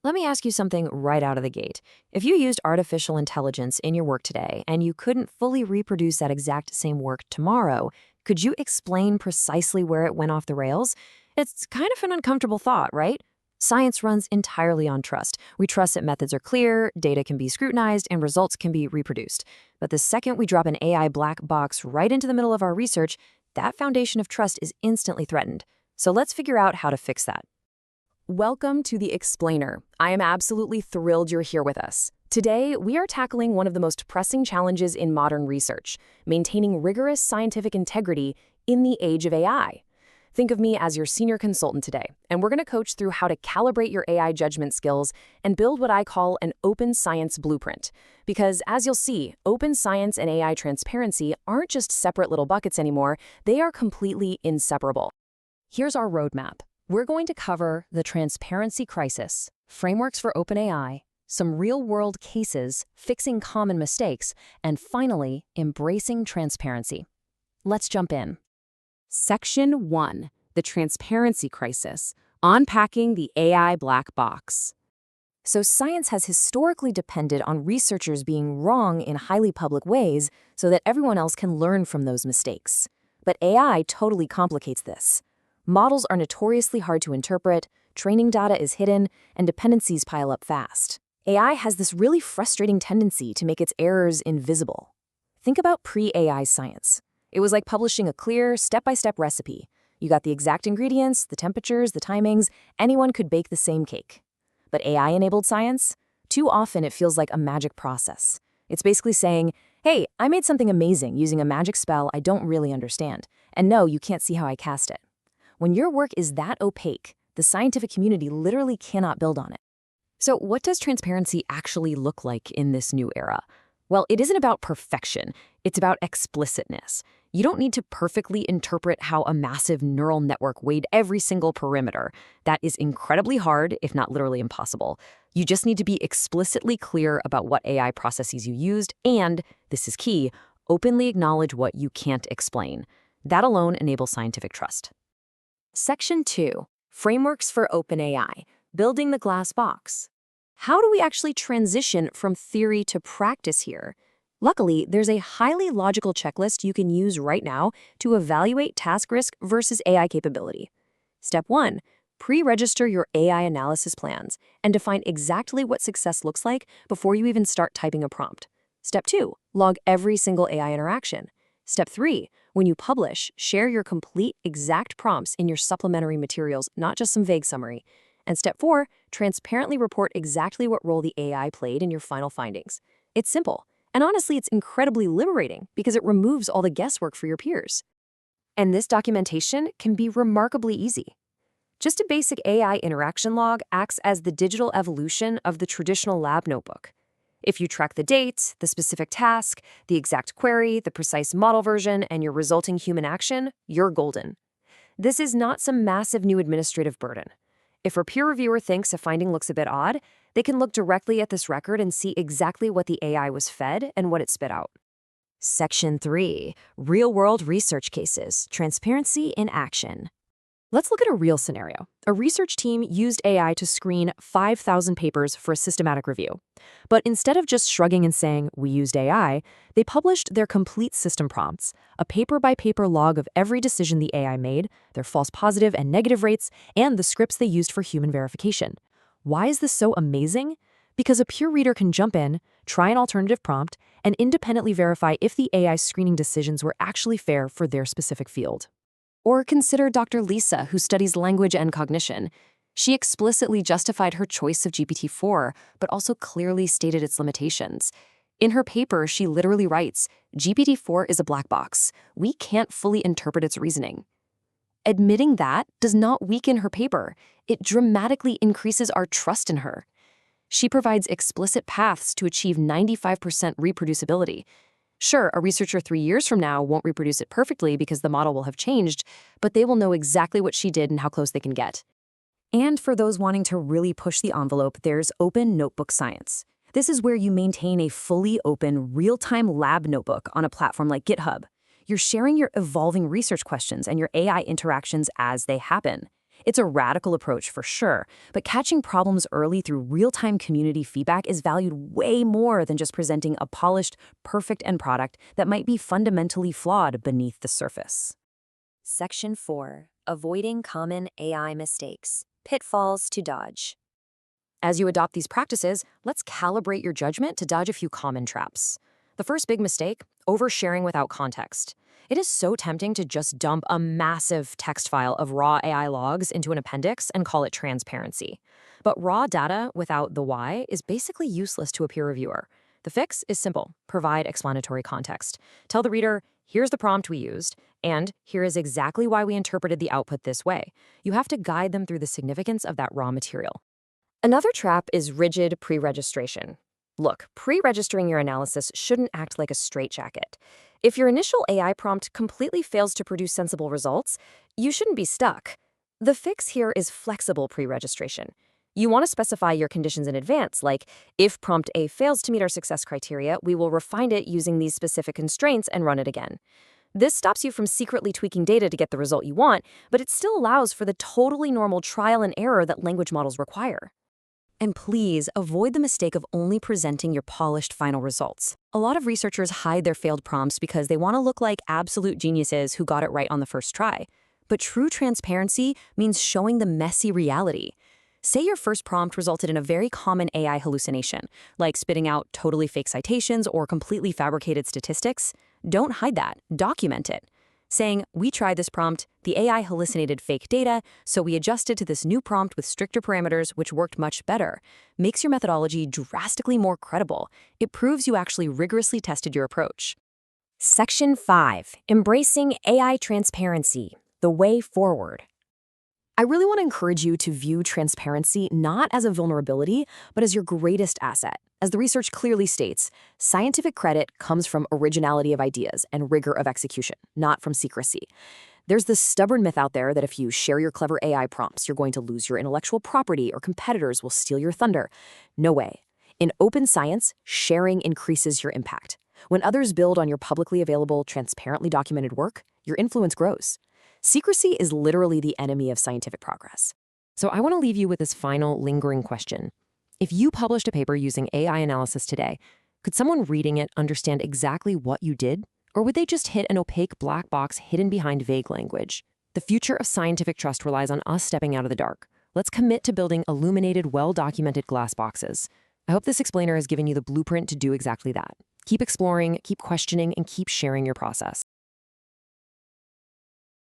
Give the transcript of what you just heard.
Let me ask you something right out of the gate. If you used artificial intelligence in your work today and you couldn't fully reproduce that exact same work tomorrow, could you explain precisely where it went off the rails? It's kind of an uncomfortable thought, right? Science runs entirely on trust. We trust that methods are clear, data can be scrutinized, and results can be reproduced. But the second we drop an AI black box right into the middle of our research, that foundation of trust is instantly threatened. So let's figure out how to fix that. Welcome to The Explainer. I am absolutely thrilled you're here with us. Today, we are tackling one of the most pressing challenges in modern research, maintaining rigorous scientific integrity in the age of AI. Think of me as your senior consultant today, and we're going to coach through how to calibrate your AI judgment skills and build what I call an open science blueprint. Because as you'll see, open science and AI transparency aren't just separate little buckets anymore, they are completely inseparable. Here's our roadmap. We're going to cover the transparency crisis, frameworks for OpenAI, some real-world cases, fixing common mistakes, and finally, embracing transparency. Let's jump in. Section 1, the transparency crisis, unpacking the AI black box. So science has historically depended on researchers being wrong in highly public ways so that everyone else can learn from those mistakes. But AI totally complicates this. Models are notoriously hard to interpret, training data is hidden, and dependencies pile up fast. AI has this really frustrating tendency to make its errors invisible. Think about pre-AI science. It was like publishing a clear, step-by-step recipe. You got the exact ingredients, the temperatures, the timings, anyone could bake the same cake. But AI-enabled science? Too often it feels like a magic process. It's basically saying, hey, I made something amazing using a magic spell I don't really understand, and no, you can't see how I cast it. When your work is that opaque, the scientific community literally cannot build on it. So what does transparency actually look like in this new era? Well, it isn't about perfection, it's about explicitness. You don't need to perfectly interpret how a massive neural network weighed every single parameter. That is incredibly hard, if not literally impossible. You just need to be explicitly clear about what AI processes you used and, this is key, openly acknowledge what you can't explain. That alone enables scientific trust. Section 2, Frameworks for OpenAI, Building the Glass Box. How do we actually transition from theory to practice here? Luckily, there's a highly logical checklist you can use right now to evaluate task risk versus AI capability. Step 1, pre-register your AI analysis plans and define exactly what success looks like before you even start typing a prompt. Step 2, log every single AI interaction. Step 3, when you publish, share your complete, exact prompts in your supplementary materials, not just some vague summary. And Step 4, transparently report exactly what role the AI played in your final findings. It's simple, and honestly, it's incredibly liberating because it removes all the guesswork for your peers. And this documentation can be remarkably easy. Just a basic AI interaction log acts as the digital evolution of the traditional lab notebook. If you track the date, the specific task, the exact query, the precise model version, and your resulting human action, you're golden. This is not some massive new administrative burden. If a peer reviewer thinks a finding looks a bit odd, they can look directly at this record and see exactly what the AI was fed and what it spit out. Section 3, Real-World Research Cases, Transparency in Action. Let's look at a real scenario. A research team used AI to screen 5,000 papers for a systematic review. But instead of just shrugging and saying, we used AI, they published their complete system prompts, a paper-by-paper log of every decision the AI made, their false positive and negative rates, and the scripts they used for human verification. Why is this so amazing? Because a peer reader can jump in, try an alternative prompt, and independently verify if the AI screening decisions were actually fair for their specific field. Or consider Dr. Lisa, who studies language and cognition. She explicitly justified her choice of GPT-4, but also clearly stated its limitations. In her paper, she literally writes, GPT-4 is a black box. We can't fully interpret its reasoning. Admitting that does not weaken her paper. It dramatically increases our trust in her. She provides explicit paths to achieve 95% reproducibility. Sure, a researcher 3 years from now won't reproduce it perfectly because the model will have changed, but they will know exactly what she did and how close they can get. And for those wanting to really push the envelope, there's Open Notebook Science. This is where you maintain a fully open, real-time lab notebook on a platform like GitHub. You're sharing your evolving research questions and your AI interactions as they happen. It's a radical approach for sure, but catching problems early through real-time community feedback is valued way more than just presenting a polished, perfect end product that might be fundamentally flawed beneath the surface. Section 4. Avoiding common AI mistakes. Pitfalls to dodge. As you adopt these practices, let's calibrate your judgment to dodge a few common traps. The first big mistake, oversharing without context. It is so tempting to just dump a massive text file of raw AI logs into an appendix and call it transparency. But raw data without the why is basically useless to a peer reviewer. The fix is simple. Provide explanatory context. Tell the reader, here's the prompt we used, and here is exactly why we interpreted the output this way. You have to guide them through the significance of that raw material. Another trap is rigid pre-registration. Look, pre-registering your analysis shouldn't act like a straitjacket. If your initial AI prompt completely fails to produce sensible results, you shouldn't be stuck. The fix here is flexible pre-registration. You want to specify your conditions in advance, like, if prompt A fails to meet our success criteria, we will refine it using these specific constraints and run it again. This stops you from secretly tweaking data to get the result you want, but it still allows for the totally normal trial and error that language models require. And please avoid the mistake of only presenting your polished final results. A lot of researchers hide their failed prompts because they want to look like absolute geniuses who got it right on the first try. But true transparency means showing the messy reality. Say your first prompt resulted in a very common AI hallucination, like spitting out totally fake citations or completely fabricated statistics. Don't hide that. Document it. Saying, we tried this prompt, the AI hallucinated fake data, so we adjusted to this new prompt with stricter parameters, which worked much better, makes your methodology drastically more credible. It proves you actually rigorously tested your approach. Section 5. Embracing AI transparency. The way forward. I really want to encourage you to view transparency not as a vulnerability, but as your greatest asset. As the research clearly states, scientific credit comes from originality of ideas and rigor of execution, not from secrecy. There's this stubborn myth out there that if you share your clever AI prompts, you're going to lose your intellectual property or competitors will steal your thunder. No way. In open science, sharing increases your impact. When others build on your publicly available, transparently documented work, your influence grows. Secrecy is literally the enemy of scientific progress. So I want to leave you with this final lingering question. If you published a paper using AI analysis today, could someone reading it understand exactly what you did? Or would they just hit an opaque black box hidden behind vague language? The future of scientific trust relies on us stepping out of the dark. Let's commit to building illuminated, well-documented glass boxes. I hope this explainer has given you the blueprint to do exactly that. Keep exploring, keep questioning, and keep sharing your process.